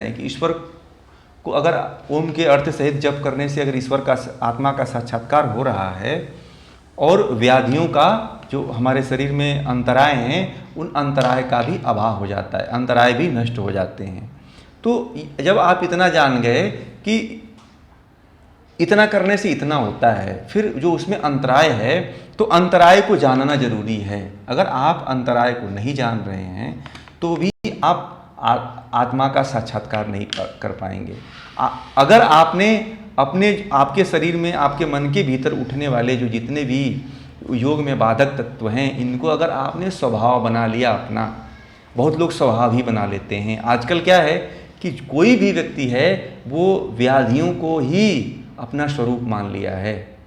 हैं कि ईश्वर को अगर ओम के अर्थ सहित जप करने से अगर ईश्वर का आत्मा का साक्षात्कार हो रहा है और व्याधियों का जो हमारे शरीर में अंतराय हैं उन अंतराय का भी अभाव हो जाता है, अंतराय भी नष्ट हो जाते हैं। तो जब आप इतना जान गए कि इतना करने से इतना होता है, फिर जो उसमें अंतराय है तो अंतराय को जानना जरूरी है। अगर आप अंतराय को नहीं जान रहे हैं तो भी आप आत्मा का साक्षात्कार नहीं कर पाएंगे। अगर आपने आपके शरीर में आपके मन के भीतर उठने वाले जो जितने भी योग में बाधक तत्व हैं इनको अगर आपने स्वभाव बना लिया अपना, बहुत लोग स्वभाव ही बना लेते हैं। आजकल क्या है कि कोई भी व्यक्ति है वो व्याधियों को ही अपना स्वरूप मान लिया है,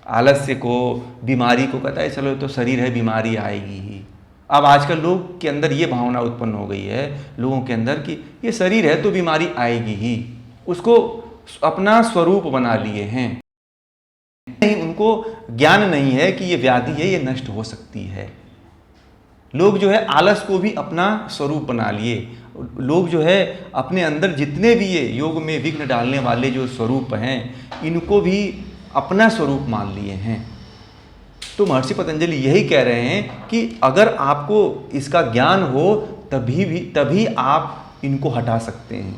आलस्य को, बीमारी को कहता है चलो तो शरीर है बीमारी आएगी ही। अब आजकल लोग के अंदर ये भावना उत्पन्न हो गई है लोगों के अंदर कि ये शरीर है तो बीमारी आएगी ही, उसको अपना स्वरूप बना लिए हैं। नहीं, उनको ज्ञान नहीं है कि ये व्याधि है, ये नष्ट हो सकती है। लोग जो है आलस को भी अपना स्वरूप बना लिए। लोग जो है अपने अंदर जितने भी ये योग में विघ्न डालने वाले जो स्वरूप हैं इनको भी अपना स्वरूप मान लिए हैं। तो महर्षि पतंजलि यही कह रहे हैं कि अगर आपको इसका ज्ञान हो तभी आप इनको हटा सकते हैं।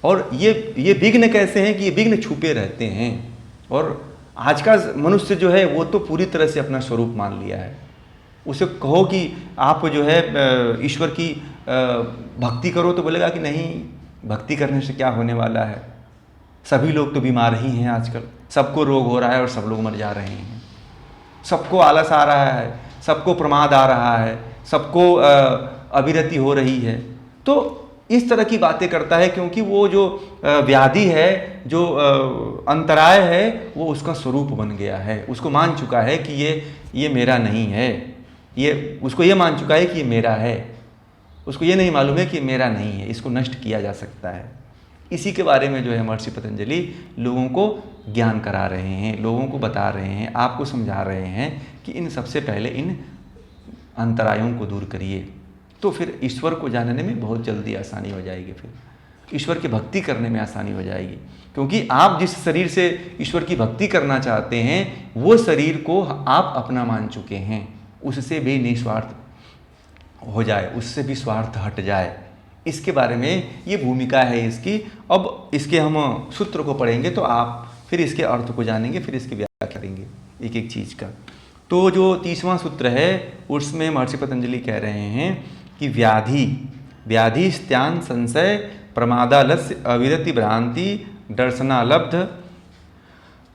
और ये विघ्न कैसे हैं कि ये विघ्न छुपे रहते हैं और आज का मनुष्य जो है वो तो पूरी तरह से अपना स्वरूप मान लिया है। उसे कहो कि आप जो है ईश्वर की भक्ति करो तो बोलेगा कि नहीं, भक्ति करने से क्या होने वाला है, सभी लोग तो बीमार ही हैं आजकल, सबको रोग हो रहा है और सब लोग मर जा रहे हैं, सबको आलस आ रहा है, सबको प्रमाद आ रहा है, सबको अविरति हो रही है। तो इस तरह की बातें करता है क्योंकि वो जो व्याधि है, जो अंतराय है, वो उसका स्वरूप बन गया है। उसको मान चुका है कि ये मेरा नहीं है, उसको ये मान चुका है कि ये मेरा है। उसको ये नहीं मालूम है कि मेरा नहीं है, इसको नष्ट किया जा सकता है। इसी के बारे में जो है महर्षि पतंजलि लोगों को ज्ञान करा रहे हैं, लोगों को बता रहे हैं, आपको समझा रहे हैं कि इन सबसे पहले इन अंतरायों को दूर करिए, तो फिर ईश्वर को जानने में बहुत जल्दी आसानी हो जाएगी, फिर ईश्वर की भक्ति करने में आसानी हो जाएगी। क्योंकि आप जिस शरीर से ईश्वर की भक्ति करना चाहते हैं वो शरीर को आप अपना मान चुके हैं, उससे भी निस्वार्थ हो जाए, उससे भी स्वार्थ हट जाए, इसके बारे में ये भूमिका है इसकी। अब इसके हम सूत्र को पढ़ेंगे तो आप फिर इसके अर्थ को जानेंगे, फिर इसकी व्याख्या करेंगे एक एक चीज़ का। तो जो 30वां सूत्र है उसमें महर्षि पतंजलि कह रहे हैं कि व्याधि स्त्यान संशय प्रमादालस्य अविरति भ्रांति दर्शनालब्ध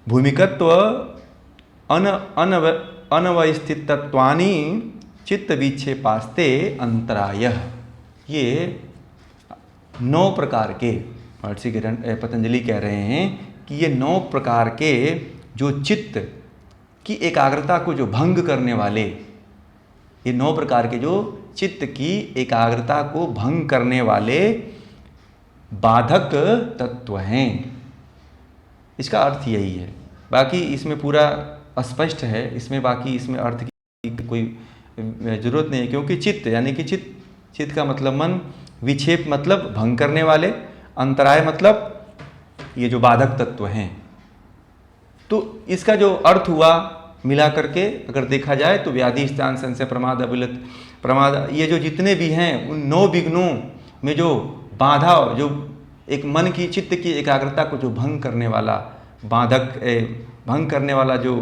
भूमिकत्व अनवस्थितत्वानि चित्त विक्षेपास्ते अंतराय। ये 9 प्रकार के महर्षि पतंजलि कह रहे हैं कि ये 9 प्रकार के जो चित्त की एकाग्रता को जो भंग करने वाले, ये 9 प्रकार के जो चित्त की एकाग्रता को भंग करने वाले बाधक तत्व हैं। इसका अर्थ यही है, बाकी इसमें पूरा अस्पष्ट है, इसमें बाकी इसमें अर्थ की कोई जरूरत नहीं है। क्योंकि चित्त यानी कि चित्त का मतलब मन, विक्षेप मतलब भंग करने वाले, अंतराय मतलब ये जो बाधक तत्व हैं। तो इसका जो अर्थ हुआ मिला करके अगर देखा जाए तो व्याधि स्थान संशय प्रमाद अविरत प्रमाद, ये जो जितने भी हैं उन 9 विघ्नों में जो बाधा, जो एक मन की चित्त की एकाग्रता को जो भंग करने वाला बाधक, भंग करने वाला जो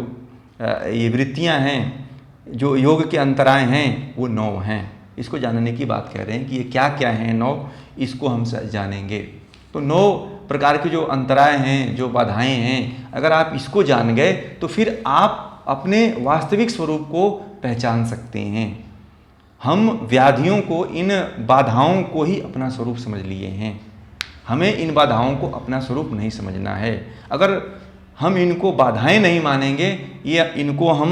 ये वृत्तियां हैं, जो योग के अंतराय हैं, वो 9 हैं। इसको जानने की बात कह रहे हैं कि ये क्या क्या हैं 9, इसको हम जानेंगे। तो 9 प्रकार के जो अंतराय हैं, जो बाधाएं हैं, अगर आप इसको जान गए तो फिर आप अपने वास्तविक स्वरूप को पहचान सकते हैं। हम व्याधियों को, इन बाधाओं को ही अपना स्वरूप समझ लिए हैं, हमें इन बाधाओं को अपना स्वरूप नहीं समझना है। अगर हम इनको बाधाएं नहीं मानेंगे या इनको हम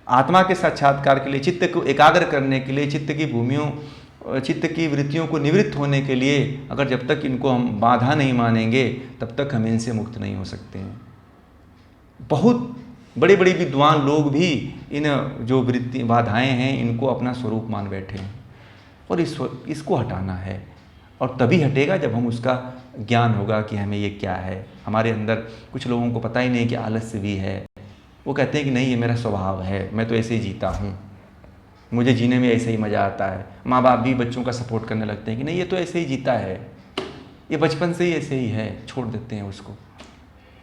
आत्मा के साक्षात्कार के लिए, चित्त को एकाग्र करने के लिए, चित्त की भूमियों, चित्त की वृत्तियों को निवृत्त होने के लिए अगर जब तक इनको हम बाधा नहीं मानेंगे तब तक हम इनसे मुक्त नहीं हो सकते हैं। बहुत बड़े बड़े विद्वान लोग भी इन जो वृत्ति बाधाएं हैं इनको अपना स्वरूप मान बैठे हैं और इसको हटाना है। और तभी हटेगा जब हम उसका ज्ञान होगा कि हमें ये क्या है। हमारे अंदर कुछ लोगों को पता ही नहीं कि आलस्य भी है, वो कहते हैं कि नहीं ये मेरा स्वभाव है, मैं तो ऐसे ही जीता हूँ, मुझे जीने में ऐसे ही मज़ा आता है। माँ बाप भी बच्चों का सपोर्ट करने लगते हैं कि नहीं ये तो ऐसे ही जीता है, ये बचपन से ही ऐसे ही है, छोड़ देते हैं उसको।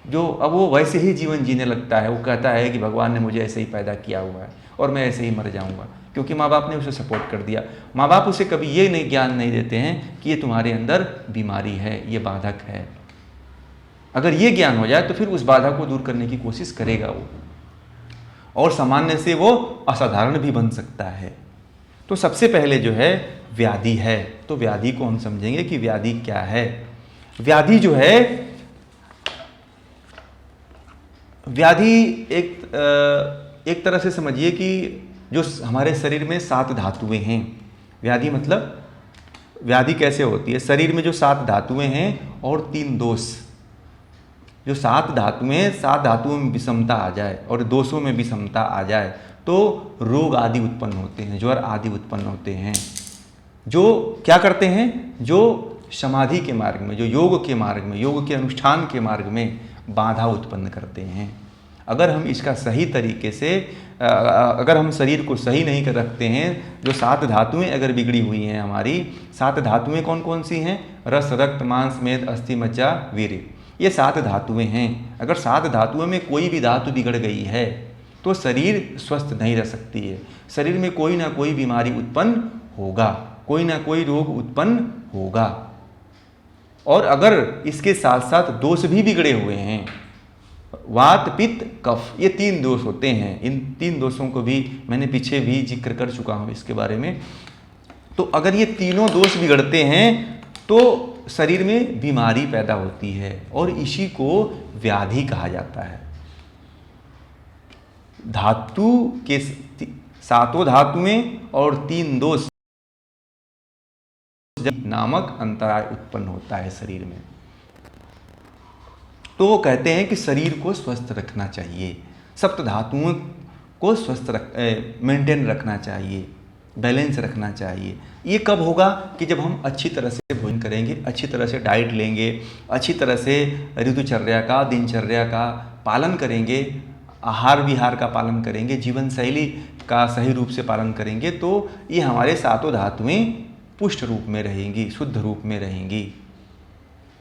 जो अब वो वैसे ही जीवन जीने लगता है, वो कहता है कि भगवान ने मुझे ऐसे ही पैदा किया हुआ है और मैं ऐसे ही मर जाऊंगा, क्योंकि माँ बाप ने उसे सपोर्ट कर दिया। माँ बाप उसे कभी ये नहीं ज्ञान नहीं देते हैं कि ये तुम्हारे अंदर बीमारी है, ये बाधक है। अगर ये ज्ञान हो जाए तो फिर उस बाधा को दूर करने की कोशिश करेगा वो, और सामान्य से वो असाधारण भी बन सकता है। तो सबसे पहले जो है व्याधि है, तो व्याधि को हम समझेंगे कि व्याधि क्या है। व्याधि जो है, व्याधि एक तरह से समझिए कि जो हमारे शरीर में 7 धातुएं हैं। व्याधि मतलब व्याधि कैसे होती है, शरीर में जो 7 धातुएं हैं और 3 दोष। जो 7 धातुएं, 7 धातुओं में विषमता आ जाए और दोषों में विषमता आ जाए तो रोग आदि उत्पन्न होते हैं, ज्वर आदि उत्पन्न होते हैं। जो क्या करते हैं, जो समाधि के मार्ग में, जो योग के मार्ग में, योग के अनुष्ठान के मार्ग में बाधा उत्पन्न करते हैं। अगर हम इसका सही तरीके से, अगर हम शरीर को सही नहीं कर रखते हैं, जो 7 धातुएं अगर बिगड़ी हुई हैं हमारी, 7 धातुएं कौन कौन सी हैं, रस, रक्त, मांस, मेद, अस्थि, मज्जा, वीर्य, ये 7 धातुएं हैं। अगर 7 धातुओं में कोई भी धातु बिगड़ गई है तो शरीर स्वस्थ नहीं रह सकती है, शरीर में कोई ना कोई बीमारी उत्पन्न होगा, कोई ना कोई रोग उत्पन्न होगा। और अगर इसके साथ साथ दोष भी बिगड़े हुए हैं, वात, पित्त, कफ, ये 3 दोष होते हैं। इन 3 दोषों को भी मैंने पीछे भी जिक्र कर चुका हूँ इसके बारे में। तो अगर ये तीनों दोष बिगड़ते हैं तो शरीर में बीमारी पैदा होती है और इसी को व्याधि कहा जाता है। धातु के 7 धातुएं और 3 दोष नामक अंतराय उत्पन्न होता है शरीर में। तो वो कहते हैं कि शरीर को स्वस्थ रखना चाहिए, सप्त धातुओं को स्वस्थ मेंटेन रखना चाहिए, बैलेंस रखना चाहिए। ये कब होगा कि जब हम अच्छी तरह से भोजन करेंगे, अच्छी तरह से डाइट लेंगे, अच्छी तरह से ऋतुचर्या का, दिनचर्या का पालन करेंगे, आहार विहार का पालन करेंगे, जीवन शैली का सही रूप से पालन करेंगे, तो ये हमारे 7 धातुएं पुष्ट रूप में रहेंगी, शुद्ध रूप में रहेंगी।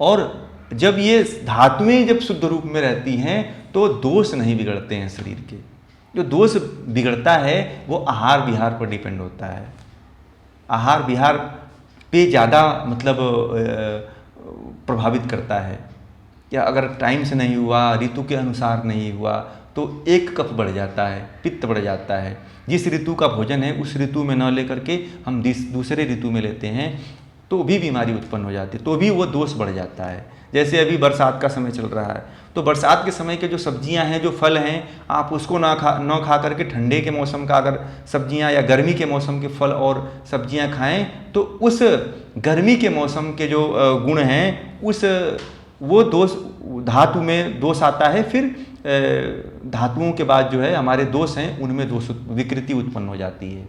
और जब ये धातुएं जब शुद्ध रूप में रहती हैं तो दोष नहीं बिगड़ते हैं शरीर के। जो दोष बिगड़ता है वो आहार विहार पर डिपेंड होता है। आहार विहार पे ज़्यादा मतलब प्रभावित करता है। या अगर टाइम से नहीं हुआ, ऋतु के अनुसार नहीं हुआ तो एक कफ बढ़ जाता है, पित्त बढ़ जाता है। जिस ऋतु का भोजन है उस ऋतु में न लेकर के हम दूसरे ऋतु में लेते हैं तो भी बीमारी उत्पन्न हो जाती है, तो भी वो दोष बढ़ जाता है। जैसे अभी बरसात का समय चल रहा है तो बरसात के समय के जो सब्जियां हैं, जो फल हैं, आप उसको ना खा करके ठंडे के मौसम का अगर सब्जियां या गर्मी के मौसम के फल और सब्जियां खाएं तो उस गर्मी के मौसम के जो गुण हैं वो दोष धातु में दोष आता है। फिर धातुओं के बाद जो है हमारे दोष हैं उनमें दोष विकृति उत्पन्न हो जाती है,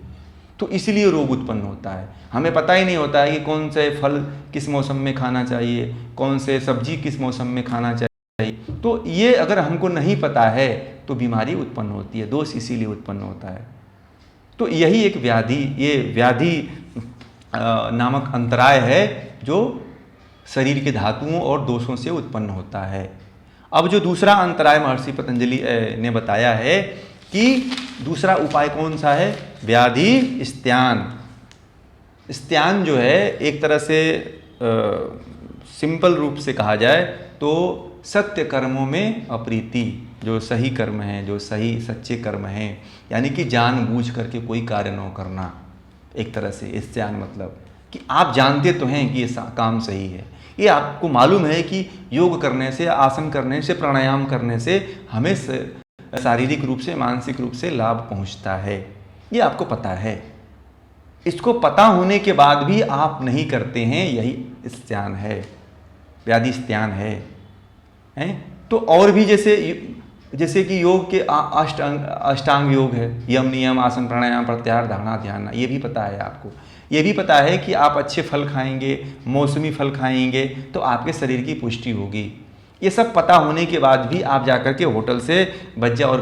तो इसलिए रोग उत्पन्न होता है। हमें पता ही नहीं होता है कि कौन से फल किस मौसम में खाना चाहिए, कौन से सब्जी किस मौसम में खाना चाहिए। तो ये अगर हमको नहीं पता है तो बीमारी उत्पन्न होती है, दोष इसीलिए उत्पन्न होता है। तो यही एक व्याधि, ये व्याधि नामक अंतराय है जो शरीर के धातुओं और दोषों से उत्पन्न होता है। अब जो दूसरा अंतराय महर्षि पतंजलि ने बताया है कि दूसरा उपाय कौन सा है, व्याधि स्त्यान। स्त्यान जो है एक तरह से सिंपल रूप से कहा जाए तो सत्य कर्मों में अप्रीति, जो सही कर्म हैं, जो सही सच्चे कर्म हैं, यानी कि जानबूझ करके कोई कार्य न करना। एक तरह से स्त्यान मतलब कि आप जानते तो हैं कि ये काम सही है, ये आपको मालूम है कि योग करने से, आसन करने से, प्राणायाम करने से हमें शारीरिक रूप से, मानसिक रूप से लाभ पहुंचता है, ये आपको पता है। इसको पता होने के बाद भी आप नहीं करते हैं, यही स्त्यान है, व्याधि स्त्यान है। तो और भी जैसे कि योग के अष्टांग योग है, यम, नियम, आसन, प्राणायाम, प्रत्याहार, धारणा, ध्यान, ये भी पता है आपको। ये भी पता है कि आप अच्छे फल खाएंगे, मौसमी फल खाएंगे तो आपके शरीर की पुष्टि होगी। ये सब पता होने के बाद भी आप जाकर के होटल से बज्जा और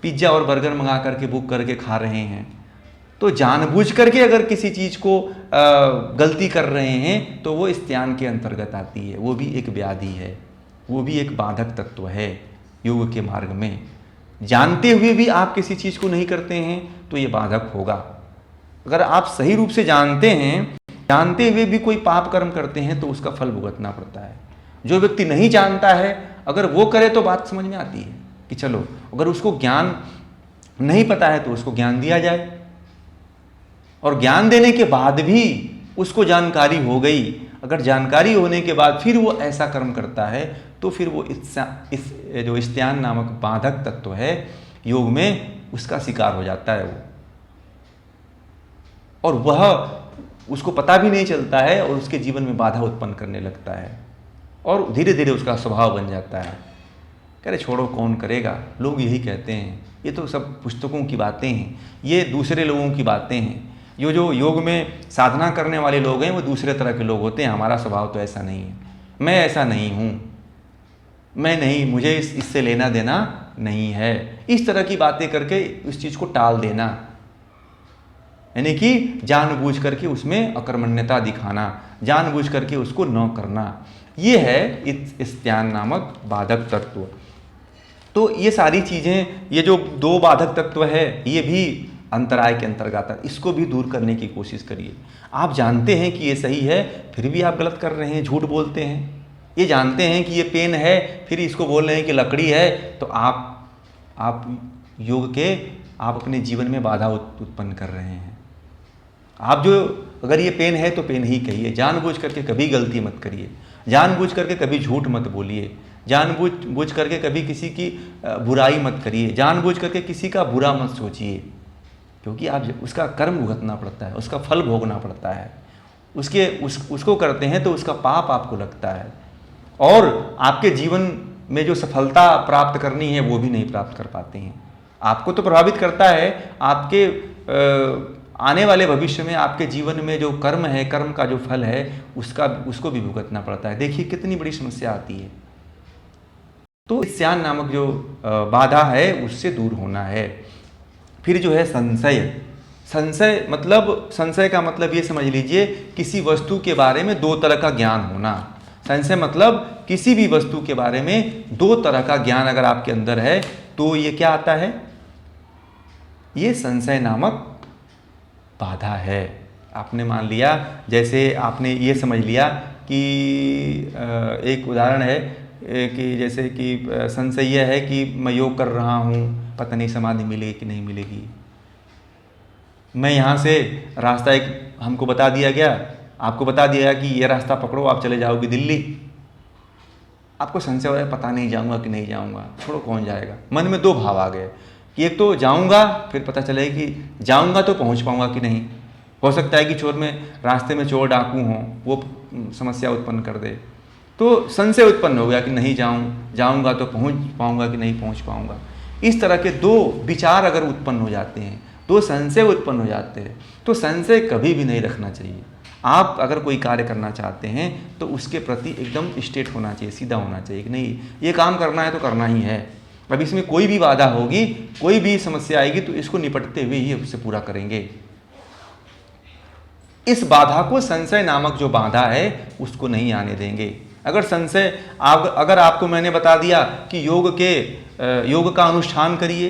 पिज्ज़ा और बर्गर मंगा करके बुक करके खा रहे हैं। तो जानबूझ करके अगर किसी चीज़ को गलती कर रहे हैं तो वो इस्त्यान के अंतर्गत आती है, वो भी एक व्याधि है, वो भी एक बाधक तत्व है योग के मार्ग में। जानते हुए भी आप किसी चीज़ को नहीं करते हैं तो ये बाधक होगा। अगर आप सही रूप से जानते हैं, जानते हुए भी कोई पाप कर्म करते हैं तो उसका फल भुगतना पड़ता है। जो व्यक्ति नहीं जानता है अगर वो करे तो बात समझ में आती है कि चलो, अगर उसको ज्ञान नहीं पता है तो उसको ज्ञान दिया जाए, और ज्ञान देने के बाद भी उसको जानकारी हो गई, अगर जानकारी होने के बाद फिर वो ऐसा कर्म करता है तो फिर वो इस जो इस्त्यान नामक बाधक तत्व है योग में, उसका शिकार हो जाता है वो, और वह उसको पता भी नहीं चलता है और उसके जीवन में बाधा उत्पन्न करने लगता है और धीरे धीरे उसका स्वभाव बन जाता है। कह रहे छोड़ो कौन करेगा, लोग यही कहते हैं, ये तो सब पुस्तकों की बातें हैं, ये दूसरे लोगों की बातें हैं। जो योग में साधना करने वाले लोग हैं वो दूसरे तरह के लोग होते हैं, हमारा स्वभाव तो ऐसा नहीं है, मैं ऐसा नहीं हूँ, मैं नहीं, मुझे इससे लेना देना नहीं है, इस तरह की बातें करके उस चीज़ को टाल देना, यानी कि जानबूझ करके उसमें अकर्मण्यता दिखाना, जानबूझ करके उसको न करना, ये है इस्त्यान नामक बाधक तत्व। तो ये सारी चीज़ें, ये जो दो बाधक तत्व है ये भी अंतराय के अंतर्गत है, इसको भी दूर करने की कोशिश करिए। आप जानते हैं कि ये सही है फिर भी आप गलत कर रहे हैं, झूठ बोलते हैं। ये जानते हैं कि ये पेन है फिर इसको बोल रहे हैं कि लकड़ी है, तो आप योग के आप अपने जीवन में बाधा उत्पन्न कर रहे हैं। आप जो, अगर ये पेन है तो पेन ही कहिए, जानबूझ करके कभी गलती मत करिए, जानबूझ करके कभी झूठ मत बोलिए, जानबूझ करके कभी किसी की बुराई मत करिए, जानबूझ करके किसी का बुरा मत सोचिए, क्योंकि आप उसका कर्म भुगतना पड़ता है, उसका फल भोगना पड़ता है। उसको करते हैं तो उसका पाप आपको लगता है, और आपके जीवन में जो सफलता प्राप्त करनी है वो भी नहीं प्राप्त कर पाते हैं। आपको तो प्रभावित करता है, आपके आने वाले भविष्य में आपके जीवन में जो कर्म है, कर्म का जो फल है उसको भी भुगतना पड़ता है। देखिए कितनी बड़ी समस्या आती है। तो इस्त्यान नामक जो बाधा है उससे दूर होना है। फिर जो है संशय, संशय का मतलब ये समझ लीजिए किसी वस्तु के बारे में दो तरह का ज्ञान होना। संशय मतलब किसी भी वस्तु के बारे में दो तरह का ज्ञान अगर आपके अंदर है तो ये क्या आता है, ये संशय नामक बाधा है। आपने मान लिया, जैसे आपने ये समझ लिया कि एक उदाहरण है कि जैसे कि संशय यह है कि मैं योग कर रहा हूँ, पता नहीं समाधि मिलेगी कि नहीं मिलेगी। मैं यहाँ से रास्ता एक हमको बता दिया गया, आपको बता दिया गया कि ये रास्ता पकड़ो आप चले जाओगे दिल्ली। आपको संशय हो रहा है पता नहीं जाऊँगा कि नहीं जाऊँगा, छोड़ो कौन जाएगा। मन में दो भाव आ गए कि एक तो जाऊँगा, फिर पता चले कि जाऊँगा तो पहुँच पाऊँगा कि नहीं। हो सकता है कि चोर में रास्ते में चोर डाकू हों, वो समस्या उत्पन्न कर दे। तो संशय उत्पन्न हो गया कि नहीं जाऊँगा तो पहुँच पाऊँगा कि नहीं पहुँच पाऊँगा। इस तरह के दो विचार अगर उत्पन्न हो जाते हैं, दो संशय उत्पन्न हो जाते हैं, तो संशय कभी भी नहीं रखना चाहिए। आप अगर कोई कार्य करना चाहते हैं तो उसके प्रति एकदम स्ट्रेट होना चाहिए, सीधा होना चाहिए कि नहीं ये काम करना है तो करना ही है। अब इसमें कोई भी बाधा होगी, कोई भी समस्या आएगी तो इसको निपटते हुए ही उससे पूरा करेंगे। इस बाधा को, संशय नामक जो बाधा है उसको नहीं आने देंगे। अगर संशय अगर आपको मैंने बता दिया कि योग का अनुष्ठान करिए,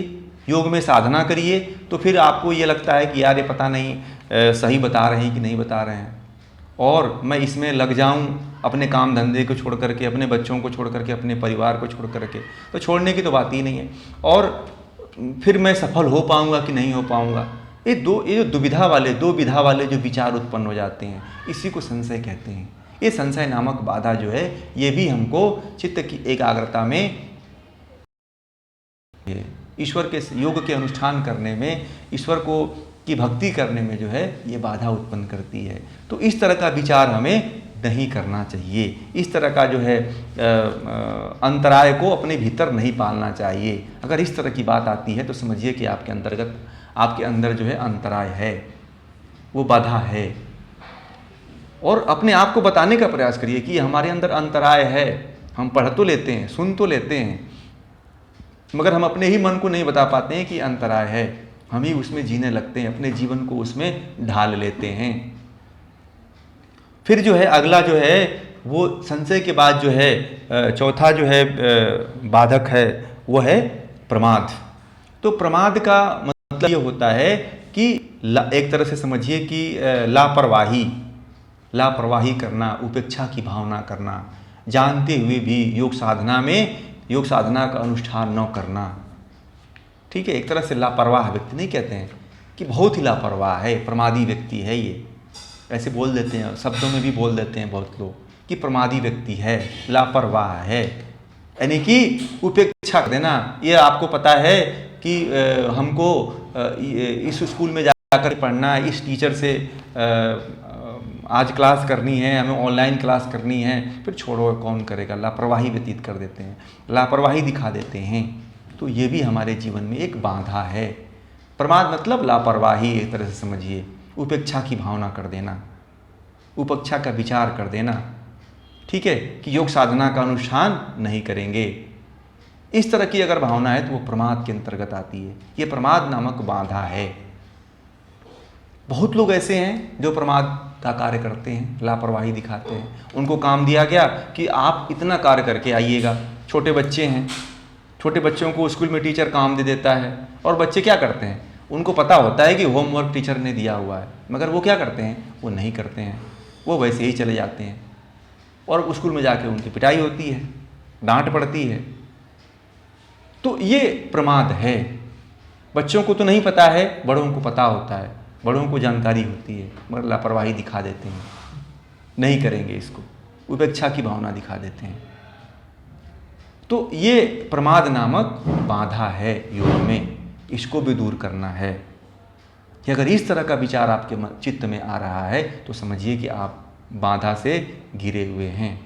योग में साधना करिए, तो फिर आपको ये लगता है कि यार ये पता नहीं सही बता रहे हैं कि नहीं बता रहे हैं, और मैं इसमें लग जाऊं अपने काम धंधे को छोड़ करके, अपने बच्चों को छोड़ करके, अपने परिवार को छोड़ करके, तो छोड़ने की तो बात ही नहीं है। और फिर मैं सफल हो पाऊंगा कि नहीं हो पाऊंगा, ये जो दुविधा वाले जो विचार उत्पन्न हो जाते हैं, इसी को संशय कहते हैं। ये संशय नामक बाधा जो है ये भी हमको चित्त की एकाग्रता में, ईश्वर के योग के अनुष्ठान करने में, ईश्वर को की भक्ति करने में जो है ये बाधा उत्पन्न करती है। तो इस तरह का विचार हमें नहीं करना चाहिए, इस तरह का जो है अंतराय को अपने भीतर नहीं पालना चाहिए। अगर इस तरह की बात आती है तो समझिए कि आपके अंदर जो है अंतराय है। वो बाधा है। और अपने आप को बताने का प्रयास करिए कि हमारे अंदर अंतराय है। हम पढ़ तो लेते हैं, सुन तो लेते हैं, मगर हम अपने ही मन को नहीं बता पाते हैं कि अंतराय है। हम ही उसमें जीने लगते हैं, अपने जीवन को उसमें ढाल लेते हैं। फिर जो है अगला जो है वो संशय के बाद जो है चौथा जो है बाधक है वो है प्रमाद। तो प्रमाद का मतलब ये होता है कि एक तरह से समझिए कि लापरवाही करना, उपेक्षा की भावना करना, जानते हुए भी योग साधना का अनुष्ठान न करना। ठीक है, एक तरह से लापरवाह व्यक्ति, नहीं कहते हैं कि बहुत ही लापरवाह है, प्रमादी व्यक्ति है ये, ऐसे बोल देते हैं, शब्दों में भी बोल देते हैं बहुत लोग कि प्रमादी व्यक्ति है, लापरवाह है, यानी कि उपेक्षा कर देना। ये आपको पता है कि हमको इस स्कूल में जाकर पढ़ना, इस टीचर से आज क्लास करनी है, हमें ऑनलाइन क्लास करनी है, फिर छोड़ो कौन करेगा, लापरवाही व्यतीत कर देते हैं, लापरवाही दिखा देते हैं। तो ये भी हमारे जीवन में एक बाधा है। प्रमाद मतलब लापरवाही, एक तरह से समझिए, उपेक्षा की भावना कर देना, उपेक्षा का विचार कर देना। ठीक है, कि योग साधना का अनुष्ठान नहीं करेंगे, इस तरह की अगर भावना है तो वो प्रमाद के अंतर्गत आती है। ये प्रमाद नामक बाधा है। बहुत लोग ऐसे हैं जो प्रमाद का कार्य करते हैं, लापरवाही दिखाते हैं। उनको काम दिया गया कि आप इतना कार्य करके आइएगा। छोटे बच्चे हैं, छोटे बच्चों को स्कूल में टीचर काम दे देता है, और बच्चे क्या करते हैं, उनको पता होता है कि होमवर्क टीचर ने दिया हुआ है, मगर वो क्या करते हैं, वो नहीं करते हैं, वो वैसे ही चले जाते हैं, और स्कूल में जाके उनकी पिटाई होती है, डांट पड़ती है। तो ये प्रमाद है। बच्चों को तो नहीं पता है, बड़ों को पता होता है, बड़ों को जानकारी होती है, मगर लापरवाही दिखा देते हैं, नहीं करेंगे इसको, उपेक्षा की भावना दिखा देते हैं। तो ये प्रमाद नामक बाधा है योग में, इसको भी दूर करना है। कि अगर इस तरह का विचार आपके चित्त में आ रहा है तो समझिए कि आप बाधा से घिरे हुए हैं,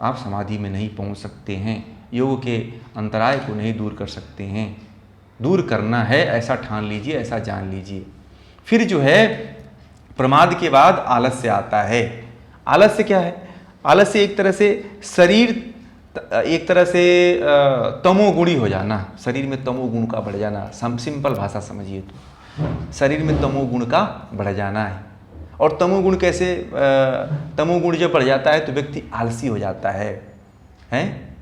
आप समाधि में नहीं पहुंच सकते हैं, योग के अंतराय को नहीं दूर कर सकते हैं। दूर करना है ऐसा ठान लीजिए, ऐसा जान लीजिए। फिर जो है प्रमाद के बाद आलस्य आता है। आलस्य क्या है? आलस्य एक तरह से शरीर, एक तरह से तमोगुणी हो जाना, शरीर में तमोगुण का बढ़ जाना। सिंपल भाषा समझिए तो शरीर में तमोगुण का बढ़ जाना है। और तमोगुण कैसे, तमोगुण जब बढ़ जाता है तो व्यक्ति आलसी हो जाता है, हैं?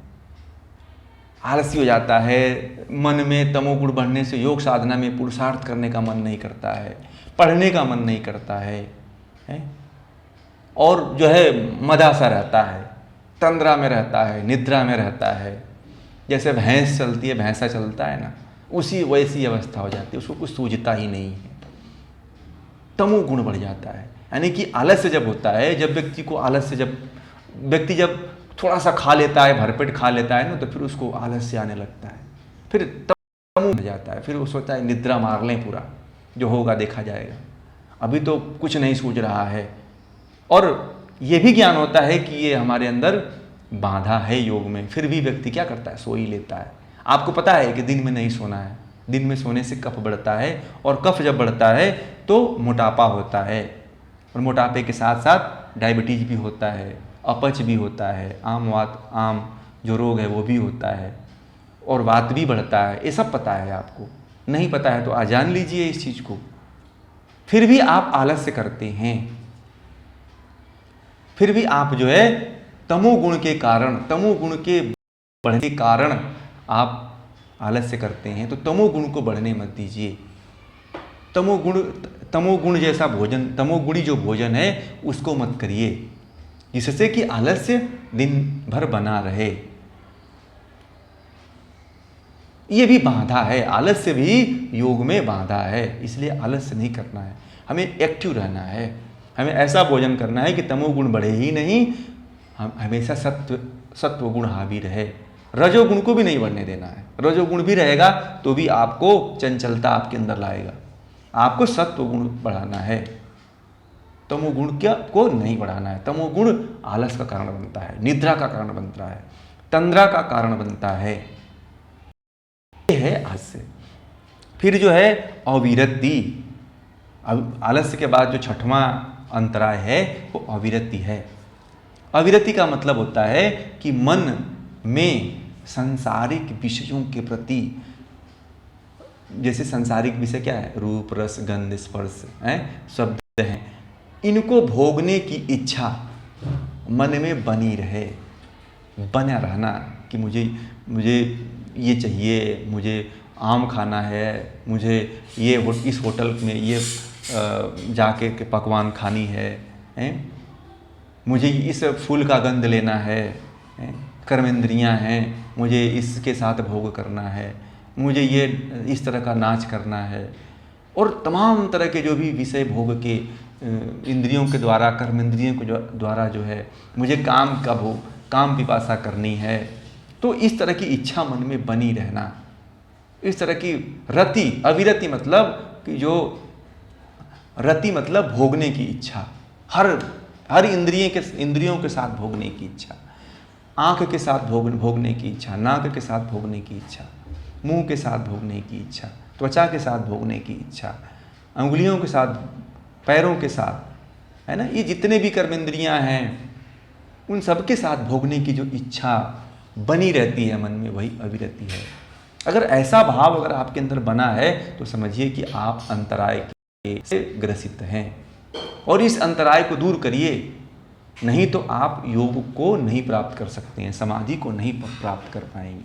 आलसी हो जाता है। मन में तमोगुण बढ़ने से योग साधना में पुरुषार्थ करने का मन नहीं करता है, पढ़ने का मन नहीं करता है, हैं? और जो है मदासा रहता है, तंद्रा में रहता है, निद्रा में रहता है। जैसे भैंस चलती है, भैंसा चलता है ना, उसी वैसी अवस्था हो जाती है, उसको कुछ सूझता ही नहीं है, तमोगुण बढ़ जाता है। यानी कि आलस्य जब होता है, जब व्यक्ति को आलस्य, जब व्यक्ति जब थोड़ा सा खा लेता है, भरपेट खा लेता है ना, तो फिर उसको आलस्य आने लगता है, फिर तमो हो जाता है, फिर वो सोचता है निद्रा मार लें, पूरा जो होगा देखा जाएगा, अभी तो कुछ नहीं सूझ रहा है। और ये भी ज्ञान होता है कि ये हमारे अंदर बाधा है योग में, फिर भी व्यक्ति क्या करता है, सो ही लेता है। आपको पता है कि दिन में नहीं सोना है, दिन में सोने से कफ बढ़ता है, और कफ जब बढ़ता है तो मोटापा होता है, और मोटापे के साथ साथ डायबिटीज भी होता है, अपच भी होता है, आम जो रोग है वो भी होता है, और वात भी बढ़ता है। ये सब पता है आपको, नहीं पता है तो आज जान लीजिए इस चीज़ को। फिर भी आप आलस्य करते हैं, फिर भी आप जो है तमोगुण के कारण, तमोगुण के बढ़ने के कारण आप आलस्य करते हैं। तो तमोगुण को बढ़ने मत दीजिए। तमोगुण जैसा भोजन, तमोगुणी जो भोजन है उसको मत करिए, जिससे कि आलस्य दिन भर बना रहे। ये भी बाधा है, आलस्य भी योग में बाधा है, इसलिए आलस्य नहीं करना है। हमें एक्टिव रहना है, हमें ऐसा भोजन करना है कि तमोगुण बढ़े ही नहीं, हम हमेशा सत्व गुण हावी रहे। रजोगुण को भी नहीं बढ़ने देना है, रजोगुण भी रहेगा तो भी आपको चंचलता आपके अंदर लाएगा। आपको सत्व गुण बढ़ाना है, तमोगुण को नहीं बढ़ाना है। तमोगुण आलस का कारण बनता है, निद्रा का कारण बनता है, तंद्रा का कारण बनता है। ये है आलस्य। फिर जो है अविरति, अब आलस्य के बाद जो छठवां अंतराय है वो अविरति है। अविरति का मतलब होता है कि मन में सांसारिक विषयों के प्रति, जैसे सांसारिक विषय क्या है, रूप रस गंध स्पर्श है, शब्द हैं, इनको भोगने की इच्छा मन में बनी रहे, बना रहना कि मुझे ये चाहिए, मुझे आम खाना है, मुझे ये इस होटल में ये जाके के पकवान खानी है, मुझे इस फूल का गंध लेना है, कर्मेंद्रियां हैं, मुझे इसके साथ भोग करना है, मुझे ये इस तरह का नाच करना है, और तमाम तरह के जो भी विषय भोग के इंद्रियों के द्वारा, कर्मेंद्रियों के द्वारा जो है मुझे काम पिपासा करनी है। तो इस तरह की इच्छा मन में बनी रहना, इस तरह की रति, अविरति मतलब कि जो रति मतलब भोगने की इच्छा, हर इंद्रियों के साथ भोगने की इच्छा, आँख के साथ भोगने की इच्छा, नाक के साथ भोगने की इच्छा, मुंह के साथ भोगने की इच्छा, त्वचा के साथ भोगने की इच्छा, अंगुलियों के साथ, पैरों के साथ, है ना, ये जितने भी कर्मेंद्रियां हैं उन सब के साथ भोगने की जो इच्छा बनी रहती है मन में, वही अविरति है। अगर ऐसा भाव अगर आपके अंदर बना है तो समझिए कि आप अंतराय से ग्रसित हैं, और इस अंतराय को दूर करिए, नहीं तो आप योग को नहीं प्राप्त कर सकते हैं, समाधि को नहीं प्राप्त कर पाएंगे,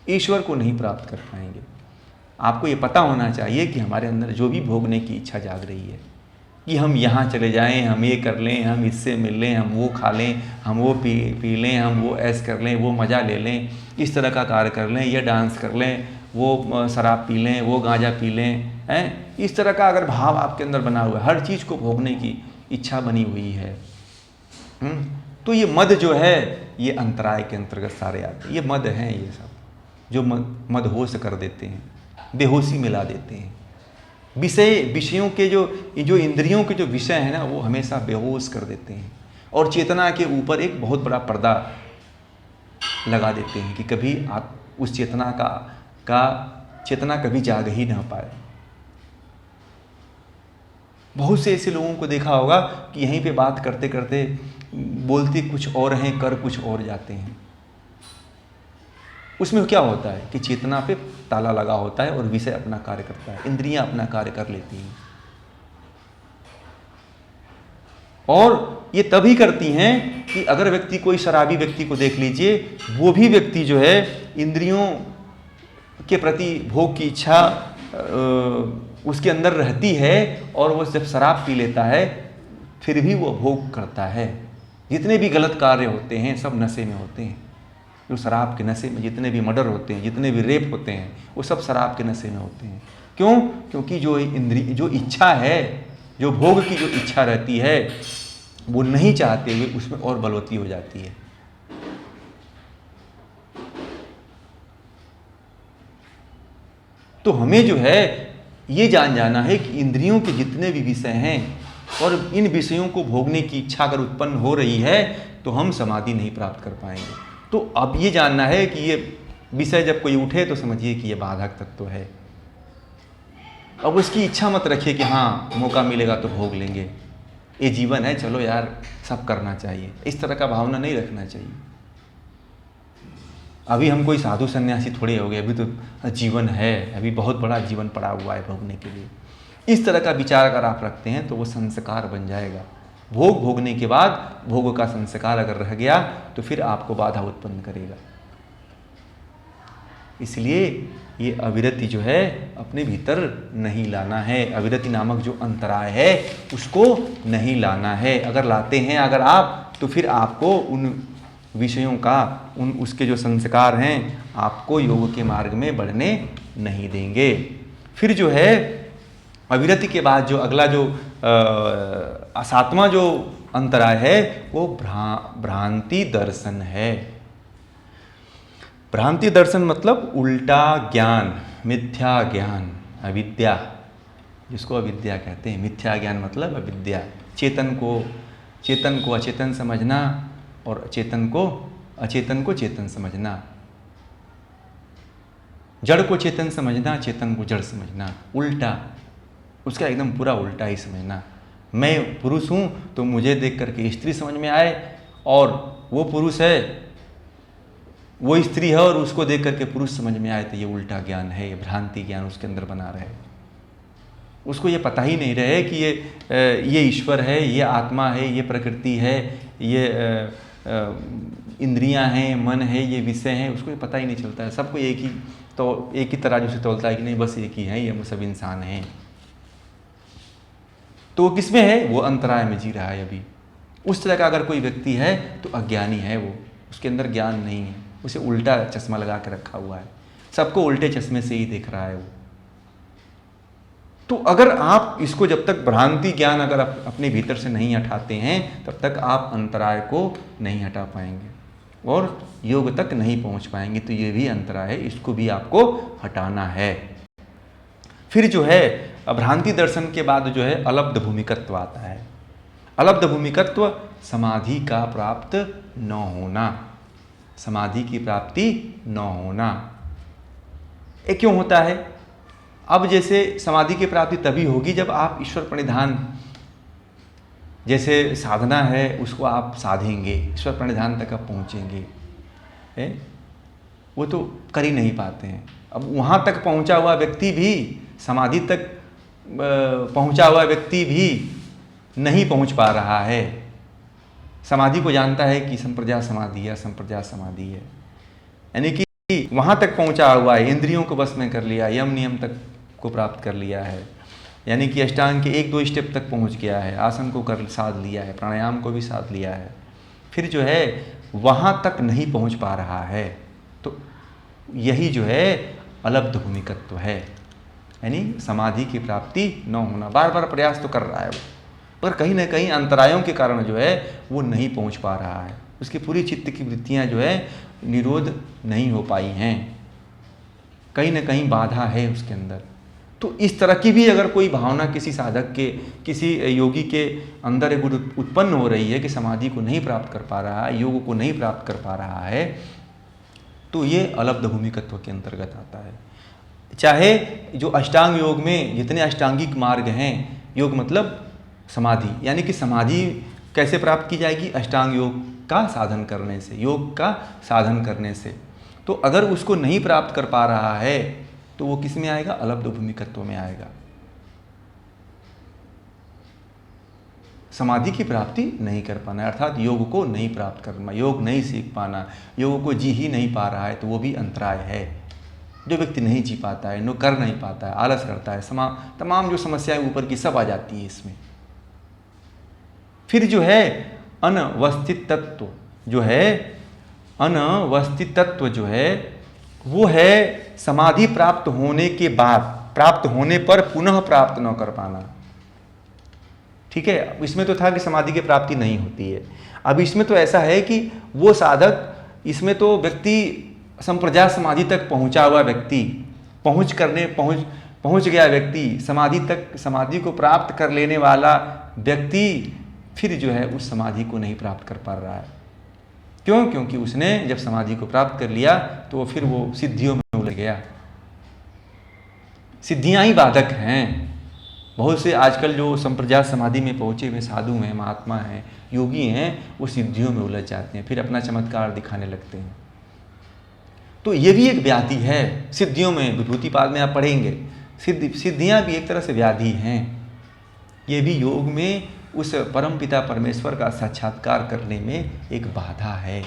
ईश्वर को नहीं प्राप्त कर पाएंगे। आपको ये पता होना चाहिए कि हमारे अंदर जो भी भोगने की इच्छा जाग रही है कि हम यहाँ चले जाएं, हम ये कर लें, हम इससे मिल लें, हम वो खा लें, हम वो पी लें, हम वो ऐश कर लें, वो मज़ा ले लें, इस तरह का कार्य कर लें, ये डांस कर लें, वो शराब पी लें, वो गांजा पी लें, हैं, इस तरह का अगर भाव आपके अंदर बना हुआ है, हर चीज़ को भोगने की इच्छा बनी हुई है, तो ये मद जो है ये अंतराय के अंतर्गत सारे आते हैं। ये मद हैं, ये सब जो मदहोश कर देते हैं, बेहोशी मिला देते हैं। विषयों के जो इंद्रियों के जो विषय हैं ना, वो हमेशा बेहोश कर देते हैं, और चेतना के ऊपर एक बहुत बड़ा पर्दा लगा देते हैं कि कभी आप उस चेतना कभी जाग ही ना पाए। बहुत से ऐसे लोगों को देखा होगा कि यहीं पे बात करते करते बोलते कुछ और हैं, कर कुछ और जाते हैं। उसमें क्या होता है कि चेतना पे ताला लगा होता है और विषय अपना कार्य करता है, इंद्रियां अपना कार्य कर लेती हैं, और ये तभी करती हैं कि अगर व्यक्ति, कोई शराबी व्यक्ति को देख लीजिए, वो भी व्यक्ति जो है इंद्रियों के प्रति भोग की इच्छा उसके अंदर रहती है, और वो जब शराब पी लेता है फिर भी वो भोग करता है। जितने भी गलत कार्य होते हैं सब नशे में होते हैं, जो शराब के नशे में, जितने भी मर्डर होते हैं, जितने भी रेप होते हैं, वो सब शराब के नशे में होते हैं। क्यों? क्योंकि जो इच्छा है, जो भोग की जो इच्छा रहती है, वो नहीं चाहते हुए उसमें और बलवती हो जाती है। तो हमें जो है ये जान जाना है कि इंद्रियों के जितने भी विषय हैं और इन विषयों को भोगने की इच्छा अगर उत्पन्न हो रही है तो हम समाधि नहीं प्राप्त कर पाएंगे। तो अब ये जानना है कि ये विषय जब कोई उठे तो समझिए कि ये बाधक तत्व है। अब उसकी इच्छा मत रखिए कि हाँ मौका मिलेगा तो भोग लेंगे, ये जीवन है, चलो यार सब करना चाहिए, इस तरह का भावना नहीं रखना चाहिए। अभी हम कोई साधु सन्यासी थोड़े हो गए, अभी तो जीवन है, अभी बहुत बड़ा जीवन पड़ा हुआ है भोगने के लिए। इस तरह का विचार अगर आप रखते हैं तो वो संस्कार बन जाएगा। भोग भोगने के बाद भोग का संस्कार अगर रह गया तो फिर आपको बाधा उत्पन्न करेगा। इसलिए ये अविरति जो है अपने भीतर नहीं लाना है। अविरति नामक जो अंतराय है उसको नहीं लाना है। अगर लाते हैं अगर आप, तो फिर आपको उन विषयों का, उसके जो संस्कार हैं आपको योग के मार्ग में बढ़ने नहीं देंगे। फिर जो है अविरति के बाद जो अगला जो सातवां जो अंतराय है वो भ्रांति दर्शन है। भ्रांति दर्शन मतलब उल्टा ज्ञान, मिथ्या ज्ञान, अविद्या, जिसको अविद्या कहते हैं। मिथ्या ज्ञान मतलब अविद्या। चेतन को अचेतन समझना और अचेतन को चेतन समझना, जड़ को चेतन समझना, चेतन को जड़ समझना, उल्टा। उसका एकदम पूरा उल्टा ही समझना। मैं पुरुष हूँ तो मुझे देख करके स्त्री समझ में आए, और वो पुरुष है, वो स्त्री है और उसको देख करके पुरुष समझ में आए, तो ये उल्टा ज्ञान है, ये भ्रांति ज्ञान उसके अंदर बना रहे। उसको ये पता ही नहीं रहे कि ये ईश्वर है, ये आत्मा है, ये प्रकृति है, ये इंद्रियां हैं, मन है, ये विषय हैं, उसको ये पता ही नहीं चलता है। सबको एक ही तराजू से तोलता है कि नहीं बस एक ही है, ये सब इंसान हैं। तो वो किस में है? वो अंतराय में जी रहा है अभी। उस तरह का अगर कोई व्यक्ति है तो अज्ञानी है वो, उसके अंदर ज्ञान नहीं है, उसे उल्टा चश्मा लगा के रखा हुआ है, सबको उल्टे चश्मे से ही देख रहा है वो। तो अगर आप इसको जब तक भ्रांति ज्ञान अगर आप अपने भीतर से नहीं हटाते हैं, तब तक आप अंतराय को नहीं हटा पाएंगे और योग तक नहीं पहुंच पाएंगे। तो ये भी अंतराय है, इसको भी आपको हटाना है। फिर जो है भ्रांति दर्शन के बाद जो है अलब्ध भूमिकत्व आता है। अलब्ध भूमिकत्व समाधि का प्राप्त न होना, समाधि की प्राप्ति न होना। ये क्यों होता है? अब जैसे समाधि की प्राप्ति तभी होगी जब आप ईश्वर प्रणिधान, जैसे साधना है उसको आप साधेंगे, ईश्वर प्रणिधान तक आप पहुँचेंगे, है वो तो कर ही नहीं पाते हैं। अब वहाँ तक पहुँचा हुआ व्यक्ति भी, समाधि तक पहुँचा हुआ व्यक्ति भी नहीं पहुँच पा रहा है। समाधि को जानता है कि संप्रज्ञात समाधि है, संप्रज्ञात समाधि है, यानी कि वहाँ तक पहुँचा हुआ है, इंद्रियों को बस में कर लिया, यम नियम तक को प्राप्त कर लिया है, यानी कि अष्टांग के 1-2 स्टेप तक पहुँच गया है, आसन को कर साध लिया है, प्राणायाम को भी साध लिया है। फिर जो है वहाँ तक नहीं पहुँच पा रहा है। तो यही जो है अलब्ध भूमिकत्व है, यानी समाधि की प्राप्ति न होना। बार बार प्रयास तो कर रहा है वो, पर कहीं ना कहीं अंतरायों के कारण जो है वो नहीं पहुंच पा रहा है, उसकी पूरी चित्त की वृत्तियां जो है निरोध नहीं हो पाई हैं, कहीं ना कहीं बाधा है उसके अंदर। तो इस तरह की भी अगर कोई भावना किसी साधक के, किसी योगी के अंदर एक उत्पन्न हो रही है कि समाधि को नहीं प्राप्त कर पा रहा है, योग को नहीं प्राप्त कर पा रहा है, तो ये अलब्ध भूमिकत्व के अंतर्गत आता है। चाहे जो अष्टांग योग में जितने अष्टांगिक मार्ग हैं, योग मतलब समाधि, यानी कि समाधि कैसे प्राप्त की जाएगी? अष्टांग योग का साधन करने से, योग का साधन करने से। तो अगर उसको नहीं प्राप्त कर पा रहा है तो वो किस में आएगा? अलब्ध भूमिकत्व में आएगा। समाधि की प्राप्ति नहीं कर पाना, अर्थात योग को नहीं प्राप्त करना, योग नहीं सीख पाना, योग को जी ही नहीं पा रहा है, तो वो भी अंतराय है। जो व्यक्ति नहीं जी पाता है, नो कर नहीं पाता है, आलस करता है, तमाम जो समस्याएं ऊपर की सब आ जाती है इसमें। फिर जो है अनवस्थित तत्व जो है, अनवस्थित तत्व जो है वो है समाधि प्राप्त होने के बाद, प्राप्त होने पर पुनः प्राप्त न कर पाना। ठीक है, इसमें तो था कि समाधि की प्राप्ति नहीं होती है, अब इसमें तो ऐसा है कि वो साधक, इसमें तो व्यक्ति संप्रज्ञात समाधि तक पहुंचा हुआ व्यक्ति, पहुंच गया व्यक्ति समाधि तक, समाधि को प्राप्त कर लेने वाला व्यक्ति फिर जो है उस समाधि को नहीं प्राप्त कर पा रहा है। क्यों? क्योंकि उसने जब समाधि को प्राप्त कर लिया तो फिर वो सिद्धियों में उलझ गया। सिद्धियां ही बाधक हैं। बहुत से आजकल जो संप्रज्ञात समाधि में पहुंचे हुए साधु हैं, महात्मा हैं, योगी हैं, वो सिद्धियों में उलझ जाते हैं, फिर अपना चमत्कार दिखाने लगते हैं। तो ये भी एक व्याधि है सिद्धियों में। विभूतिपाद में आप पढ़ेंगे, सिद्धियां भी एक तरह से व्याधि हैं। ये भी योग में उस परमपिता परमेश्वर का साक्षात्कार करने में एक बाधा है।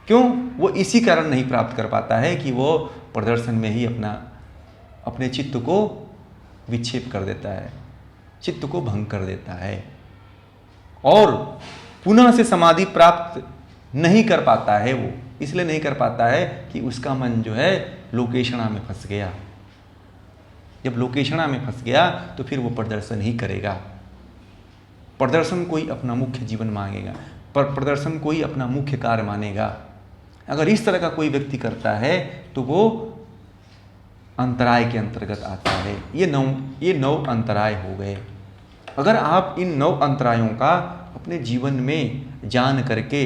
क्यों? वो इसी कारण नहीं प्राप्त कर पाता है कि वो प्रदर्शन में ही अपने चित्त को विक्षेप कर देता है, चित्त को भंग कर देता है और पुनः से समाधि प्राप्त नहीं कर पाता है। वो इसलिए नहीं कर पाता है कि उसका मन जो है लोकेशणा में फंस गया। जब लोकेशणा में फंस गया तो फिर वो प्रदर्शन ही करेगा। प्रदर्शन कोई अपना मुख्य जीवन मांगेगा, पर प्रदर्शन कोई अपना मुख्य कार्य मानेगा। अगर इस तरह का कोई व्यक्ति करता है तो वो अंतराय के अंतर्गत आता है। ये 9 अंतराय हो गए। अगर आप इन 9 अंतरायों का अपने जीवन में जान करके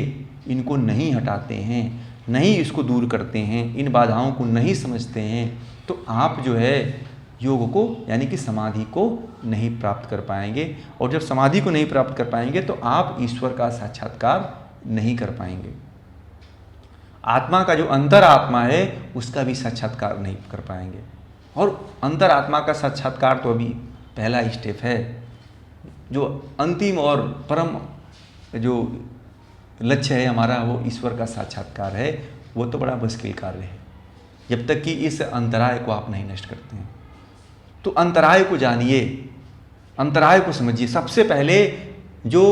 इनको नहीं हटाते हैं, नहीं इसको दूर करते हैं, इन बाधाओं को नहीं समझते हैं, तो आप जो है योग को यानी कि समाधि को नहीं प्राप्त कर पाएंगे। और जब समाधि को नहीं प्राप्त कर पाएंगे तो आप ईश्वर का साक्षात्कार नहीं कर पाएंगे। आत्मा का जो अंतर आत्मा है उसका भी साक्षात्कार नहीं कर पाएंगे। और अंतर आत्मा का साक्षात्कार तो अभी पहला स्टेप है। जो अंतिम और परम जो लक्ष्य है हमारा वो ईश्वर का साक्षात्कार है। वो तो बड़ा मुश्किल कार्य है जब तक कि इस अंतराय को आप नहीं नष्ट करते हैं। तो अंतराय को जानिए, अंतराय को समझिए। सबसे पहले जो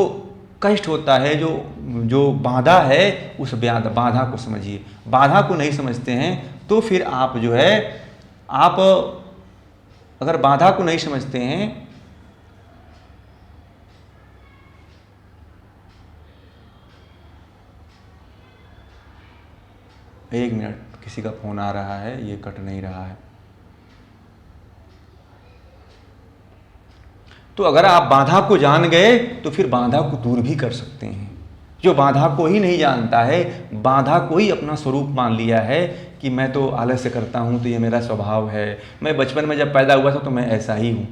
कष्ट होता है, जो बाधा है, उस बाधा को समझिए। बाधा को नहीं समझते हैं तो फिर आप जो है, आप अगर बाधा को नहीं समझते हैं एक मिनट, किसी का फोन आ रहा है, ये कट नहीं रहा है। तो अगर आप बाधा को जान गए तो फिर बाधा को दूर भी कर सकते हैं। जो बाधा को ही नहीं जानता है, बाधा को ही अपना स्वरूप मान लिया है कि मैं तो आलस्य करता हूँ तो ये मेरा स्वभाव है, मैं बचपन में जब पैदा हुआ था तो मैं ऐसा ही हूँ।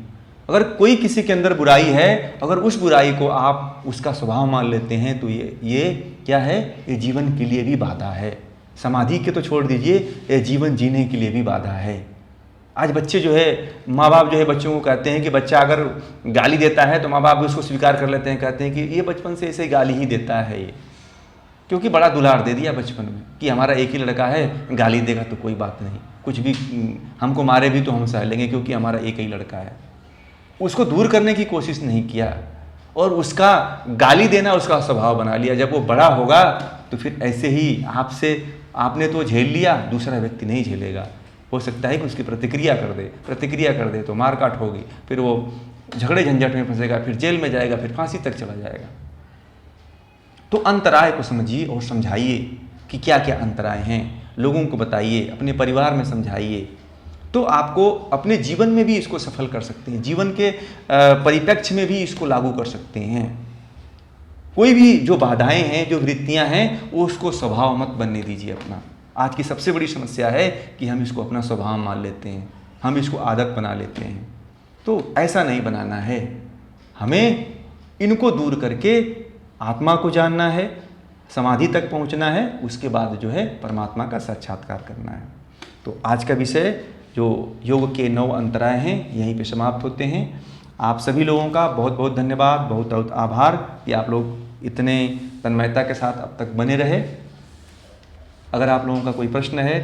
अगर कोई किसी के अंदर बुराई है, अगर उस बुराई को आप उसका स्वभाव मान लेते हैं तो ये क्या है? ये जीवन के लिए भी बाधा है। समाधि के तो छोड़ दीजिए, ये जीवन जीने के लिए भी बाधा है। आज बच्चे जो है, माँ बाप जो है बच्चों को कहते हैं कि बच्चा अगर गाली देता है तो माँ बाप भी उसको स्वीकार कर लेते हैं, कहते हैं कि ये बचपन से ऐसे गाली ही देता है ये, क्योंकि बड़ा दुलार दे दिया बचपन में कि हमारा एक ही लड़का है, गाली देगा तो कोई बात नहीं, कुछ भी हमको मारे भी तो हम सह लेंगे क्योंकि हमारा एक ही लड़का है। उसको दूर करने की कोशिश नहीं किया और उसका गाली देना उसका स्वभाव बना लिया। जब वो बड़ा होगा तो फिर ऐसे ही आपने तो झेल लिया, दूसरा व्यक्ति नहीं झेलेगा। हो सकता है कि उसकी प्रतिक्रिया कर दे तो मार काट होगी, फिर वो झगड़े झंझट में फंसेगा, फिर जेल में जाएगा, फिर फांसी तक चला जाएगा। तो अंतराय को समझिए और समझाइए कि क्या क्या अंतराय हैं, लोगों को बताइए, अपने परिवार में समझाइए, तो आपको अपने जीवन में भी इसको सफल कर सकते हैं, जीवन के परिप्रेक्ष्य में भी इसको लागू कर सकते हैं। कोई भी जो बाधाएं हैं, जो वृत्तियां हैं, वो उसको स्वभाव मत बनने दीजिए अपना। आज की सबसे बड़ी समस्या है कि हम इसको अपना स्वभाव मान लेते हैं, हम इसको आदत बना लेते हैं। तो ऐसा नहीं बनाना है, हमें इनको दूर करके आत्मा को जानना है, समाधि तक पहुंचना है, उसके बाद जो है परमात्मा का साक्षात्कार करना है। तो आज का विषय जो योग के 9 अंतराय हैं यहीं पे समाप्त होते हैं। आप सभी लोगों का बहुत बहुत धन्यवाद, बहुत बहुत आभार कि आप लोग इतने तन्मयता के साथ अब तक बने रहे। अगर आप लोगों का कोई प्रश्न है